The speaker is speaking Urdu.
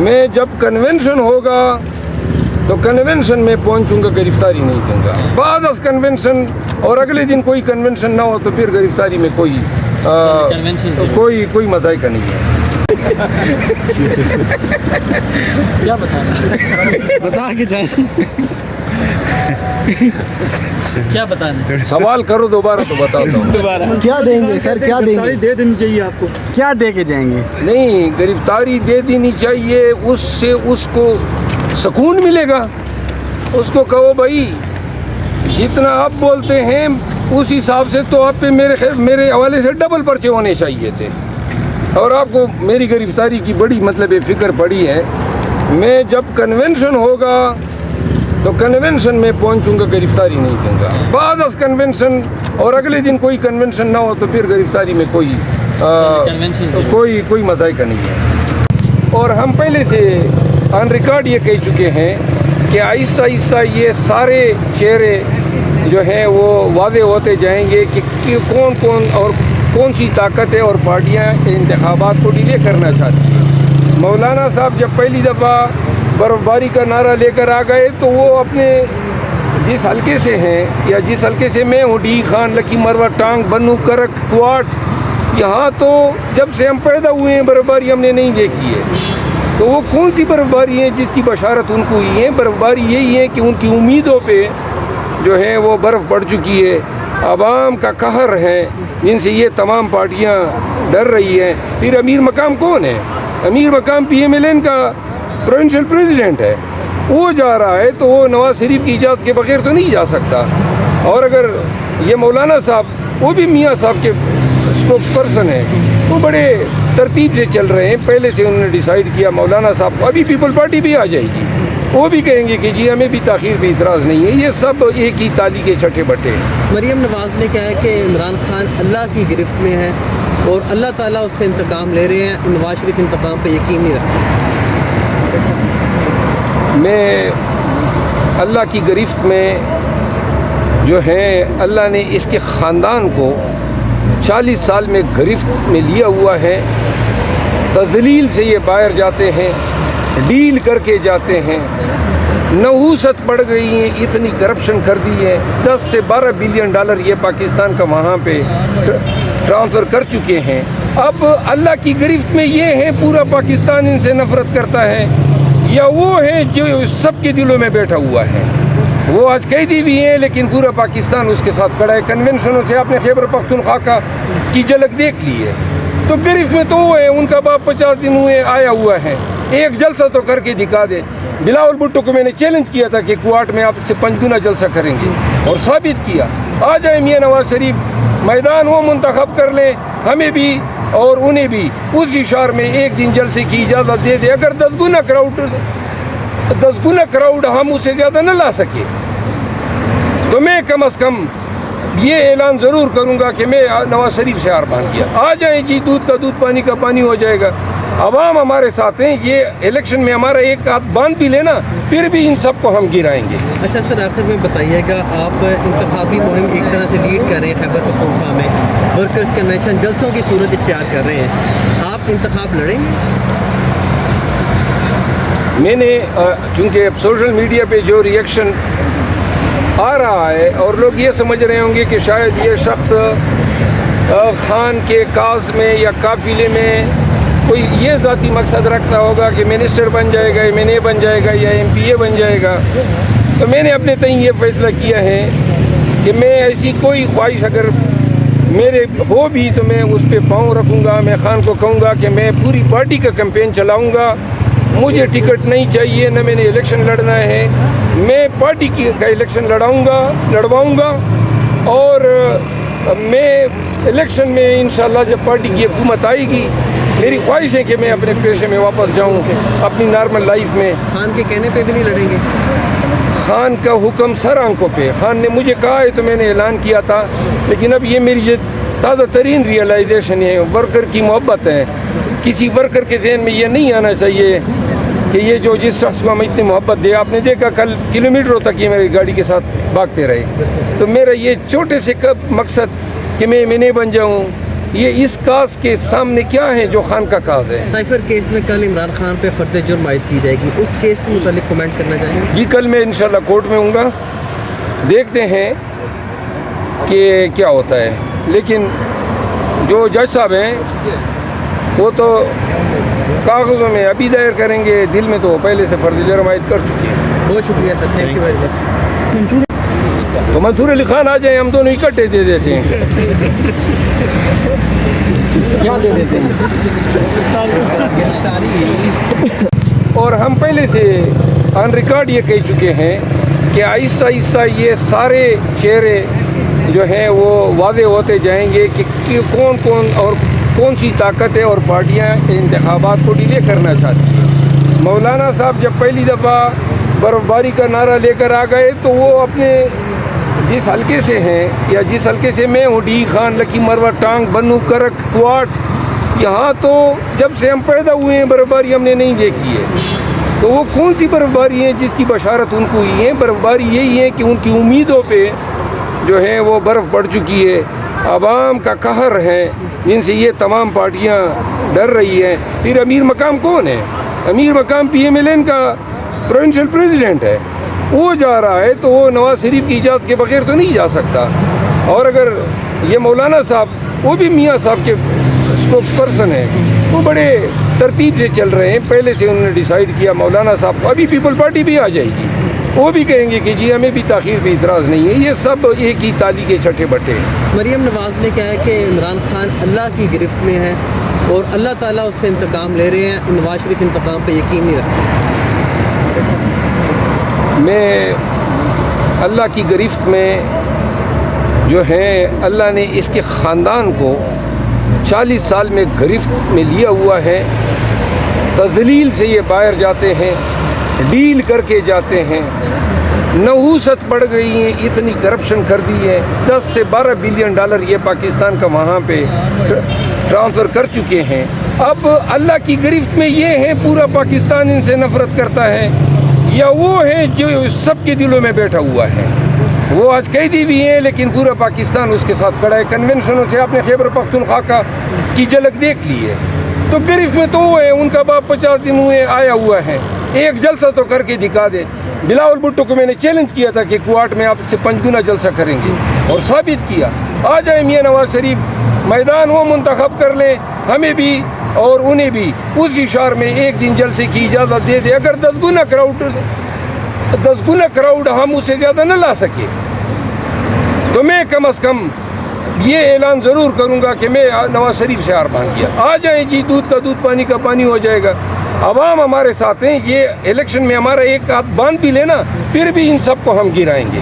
میں جب کنونشن ہوگا تو کنونشن میں پہنچوں گا، گرفتاری نہیں دوں گا. بعد از کنونشن اور اگلے دن کوئی کنونشن نہ ہو تو پھر گرفتاری میں کوئی مذائقہ نہیں ہے. کیا بتا کے جائیں؟ کیا بتانا؟ سوال کرو دوبارہ تو بتاتا ہوں. کیا دیں گے سر؟ کیا دیں گے؟ دے دینی چاہیے آپ کو. کیا دے کے جائیں گے؟ نہیں، گرفتاری دے دینی چاہیے. اس سے اس کو سکون ملے گا. اس کو کہو بھائی جتنا آپ بولتے ہیں اس حساب سے تو آپ پہ میرے حوالے سے ڈبل پرچے ہونے چاہیے تھے. اور آپ کو میری گرفتاری کی بڑی فکر پڑی ہے. میں جب کنونشن ہوگا تو کنونشن میں پہنچوں گا، گرفتاری نہیں دوں گا. بعد از کنونشن اور اگلے دن کوئی کنونشن نہ ہو تو پھر گرفتاری میں کوئی مذائقہ نہیں ہے. اور ہم پہلے سے آن ریکارڈ یہ کہہ چکے ہیں کہ آہستہ آہستہ یہ سارے چہرے جو ہیں وہ واضح ہوتے جائیں گے کہ کون سی طاقتیں اور پارٹیاں انتخابات کو ڈیلے کرنا چاہتی ہیں. مولانا صاحب جب پہلی دفعہ برف باری کا نعرہ لے کر آ گئے تو وہ اپنے جس حلقے سے ہیں یا جس حلقے سے میں ہوں، ڈی خان، لکی مروہ، ٹانگ، بنو، کرک، کوٹ، یہاں تو جب سے ہم پیدا ہوئے ہیں برف باری ہم نے نہیں دیکھی ہے. تو وہ کون سی برف باری ہے جس کی بشارت ان کو ہوئی ہے؟ برف باری یہی ہے کہ ان کی امیدوں پہ جو ہے وہ برف پڑ چکی ہے. عوام کا قہر ہے جن سے یہ تمام پارٹیاں ڈر رہی ہیں. پھر امیر مقام کون ہے؟ امیر مقام پی ایم ایل این کا پروونشل پریزیڈنٹ ہے. وہ جا رہا ہے تو وہ نواز شریف کی اجازت کے بغیر تو نہیں جا سکتا. اور اگر یہ مولانا صاحب، وہ بھی میاں صاحب کے اسپوکس پرسن ہیں، وہ بڑے ترتیب سے چل رہے ہیں. پہلے سے انہوں نے ڈیسائیڈ کیا. مولانا صاحب ابھی پیپل پارٹی بھی آ جائے گی، وہ بھی کہیں گے کہ جی ہمیں بھی تاخیر پہ اعتراض نہیں ہے. یہ سب ایک ہی تالی کے چھٹے بٹے. مریم نواز نے کہا ہے کہ عمران خان اللہ کی گرفت میں ہے اور اللہ تعالیٰ اس سے انتقام لے رہے ہیں. نواز شریف انتقام پہ یقین نہیں رکھتے. میں اللہ کی گرفت میں جو ہے، اللہ نے اس کے خاندان کو 40 سال میں گرفت میں لیا ہوا ہے. تذلیل سے یہ باہر جاتے ہیں، ڈیل کر کے جاتے ہیں. نحوست بڑھ گئی ہے، اتنی کرپشن کر دی ہے. 10 سے 12 بلین ڈالر یہ پاکستان کا وہاں پہ ٹرانسفر کر چکے ہیں. اب اللہ کی گرفت میں یہ ہے پورا پاکستان ان سے نفرت کرتا ہے، یا وہ ہے جو سب کے دلوں میں بیٹھا ہوا ہے. وہ آج قیدی بھی ہیں لیکن پورا پاکستان اس کے ساتھ کھڑا ہے. کنونشنوں سے آپ نے خیبر پختونخوا کی جھلک دیکھ لی ہے. تو گرفت میں تو وہ ہے، ان کا باپ 50 دن ہوئے آیا ہوا ہے. ایک جلسہ تو کر کے دکھا دے. بلاول بھٹو کو میں نے چیلنج کیا تھا کہ کوارٹ میں آپ سے 5 گنا جلسہ کریں گے، اور ثابت کیا. آ جائے میاں نواز شریف، میدان وہ منتخب کر لیں، ہمیں بھی اور انہیں بھی اسی شہر میں ایک دن جلسے کی اجازت دے دے. اگر 10 گنا کراؤڈ ہم اسے زیادہ نہ لا سکے تو میں کم از کم یہ اعلان ضرور کروں گا کہ میں نواز شریف سے ہار مان گیا. آ جائیں جی، دودھ کا دودھ، پانی کا پانی ہو جائے گا. عوام ہمارے ساتھ ہیں. یہ الیکشن میں ہمارا ایک ہاتھ باندھ بھی لینا، پھر بھی ان سب کو ہم گرائیں گے. اچھا سر، آخر میں بتائیے گا، آپ انتخابی مہم ایک طرح سے لیڈ کر رہے ہیں خیبر پختونخوا میں، ورکرز کنونشن جلسوں کی صورت اختیار کر رہے ہیں، آپ انتخاب لڑیں گے؟ میں نے چونکہ اب سوشل میڈیا پہ جو ریئیکشن آ رہا ہے اور لوگ یہ سمجھ رہے ہوں گے کہ شاید یہ شخص خان کے کاز میں یا قافلے میں کوئی یہ ذاتی مقصد رکھتا ہوگا کہ منسٹر بن جائے گا، ایم این اے بن جائے گا یا ایم پی اے بن جائے گا. تو میں نے اپنے تئیں یہ فیصلہ کیا ہے کہ میں ایسی کوئی خواہش اگر میرے ہو بھی تو میں اس پہ پاؤں رکھوں گا. میں خان کو کہوں گا کہ میں پوری پارٹی کا کیمپین چلاؤں گا. مجھے ٹکٹ نہیں چاہیے، نہ میں نے الیکشن لڑنا ہے. میں پارٹی کا الیکشن لڑواؤں گا اور میں الیکشن میں انشاءاللہ جب پارٹی کی حکومت آئے گی، میری خواہش ہے کہ میں اپنے پیشے میں واپس جاؤں، اپنی نارمل لائف میں. خان کے کہنے پہ بھی نہیں لڑیں گے؟ خان کا حکم سر آنکھوں پہ. خان نے مجھے کہا ہے تو میں نے اعلان کیا تھا، لیکن اب یہ میری تازہ ترین ریئلائزیشن ہے. ورکر کی محبت ہے. کسی ورکر کے ذہن میں یہ نہیں آنا چاہیے کہ یہ جو جس شخص کو ہم اتنی محبت دے، آپ نے دیکھا کل کلومیٹروں تک یہ میری گاڑی کے ساتھ بھاگتے رہے. تو میرا یہ چھوٹے سے مقصد کہ میں ایم این اے بن جاؤں یہ اس کاز کے سامنے کیا ہے جو خان کا کاز ہے؟ سائفر کیس میں کل عمران خان پہ فرد جرم عائد کی جائے گی، اس کیس سے متعلق کمنٹ کرنا چاہیں گے؟ جی کل میں انشاءاللہ کورٹ میں ہوں گا، دیکھتے ہیں کہ کیا ہوتا ہے، لیکن جو جج صاحب ہیں وہ تو کاغذوں میں ابھی دائر کریں گے، دل میں تو وہ پہلے سے فرد جرم عائد کر چکے ہیں۔ بہت شکریہ سر، تھینک یو ویری مچ۔ تو منصور علی خان آ جائیں، ہم دونوں اکٹھے دے دیتے ہیں۔ کیا دے دیتے ہیں؟ اور ہم پہلے سے آن ریکارڈ یہ کہہ چکے ہیں کہ آہستہ آہستہ یہ سارے چہرے جو ہیں وہ واضح ہوتے جائیں گے کہ کون کون اور کون سی طاقتیں اور پارٹیاں انتخابات کو ڈیلے کرنا چاہتی ہیں۔ مولانا صاحب جب پہلی دفعہ برف باری کا نعرہ لے کر آ گئے تو وہ اپنے جس حلقے سے ہیں یا جس حلقے سے میں ہوں، ڈی خان، لکی مروہ، ٹانگ، بنو، کرک، کوٹ، یہاں تو جب سے ہم پیدا ہوئے ہیں برف باری ہم نے نہیں دیکھی ہے۔ تو وہ کون سی برف باری ہے جس کی بشارت ان کو ہوئی ہے؟ برف باری یہی ہے کہ ان کی امیدوں پہ جو ہے وہ برف پڑ چکی ہے، عوام کا قہر ہے جن سے یہ تمام پارٹیاں ڈر رہی ہیں۔ پھر امیر مقام کون ہے؟ امیر مقام پی ایم ایل این کا پروونشل پریزیڈنٹ ہے، وہ جا رہا ہے تو وہ نواز شریف کی اجازت کے بغیر تو نہیں جا سکتا۔ اور اگر یہ مولانا صاحب، وہ بھی میاں صاحب کے اسپوکس پرسن ہیں، وہ بڑے ترتیب سے چل رہے ہیں، پہلے سے انہوں نے ڈیسائیڈ کیا مولانا صاحب کو، ابھی پیپل پارٹی بھی آ جائے گی، وہ بھی کہیں گے کہ جی ہمیں بھی تاخیر پہ اعتراض نہیں ہے۔ یہ سب ایک ہی تالی کے چھٹے بٹے۔ مریم نواز نے کہا ہے کہ عمران خان اللہ کی گرفت میں ہے اور اللہ تعالیٰ اس سے انتقام لے رہے ہیں، نواز شریف انتقام پہ یقین نہیں رکھتے۔ میں اللہ کی گرفت میں جو ہے، اللہ نے اس کے خاندان کو 40 سال میں گرفت میں لیا ہوا ہے، تذلیل سے یہ باہر جاتے ہیں، ڈیل کر کے جاتے ہیں، نحوست بڑھ گئی ہے، اتنی کرپشن کر دی ہے، 10 سے 12 بلین ڈالر یہ پاکستان کا وہاں پہ ٹرانسفر کر چکے ہیں۔ اب اللہ کی گرفت میں یہ ہے، پورا پاکستان ان سے نفرت کرتا ہے، یا وہ ہے جو سب کے دلوں میں بیٹھا ہوا ہے؟ وہ آج قیدی بھی ہیں لیکن پورا پاکستان اس کے ساتھ کھڑا ہے۔ کنونشنوں سے آپ نے خیبر پختونخوا کی جھلک دیکھ لی ہے۔ تو گرفت میں تو وہ ہے، ان کا باپ 50 دن ہوئے آیا ہوا ہے، ایک جلسہ تو کر کے دکھا دے۔ بلاول بھٹو کو میں نے چیلنج کیا تھا کہ کوارٹ میں آپ سے 5 گنا جلسہ کریں گے، اور ثابت کیا۔ آ جائے میاں نواز شریف، میدان وہ منتخب کر لیں، ہمیں بھی اور انہیں بھی اسی شہر میں ایک دن جلسے کی اجازت دے دے۔ اگر 10 گنا کراؤڈ ہم اسے زیادہ نہ لا سکے تو میں کم از کم یہ اعلان ضرور کروں گا کہ میں نواز شریف سے ہار مان گیا۔ آ جائیں جی، دودھ کا دودھ، پانی کا پانی ہو جائے گا۔ عوام ہمارے ساتھ ہیں، یہ الیکشن میں ہمارا ایک ہاتھ باندھ بھی لینا، پھر بھی ان سب کو ہم گرائیں گے۔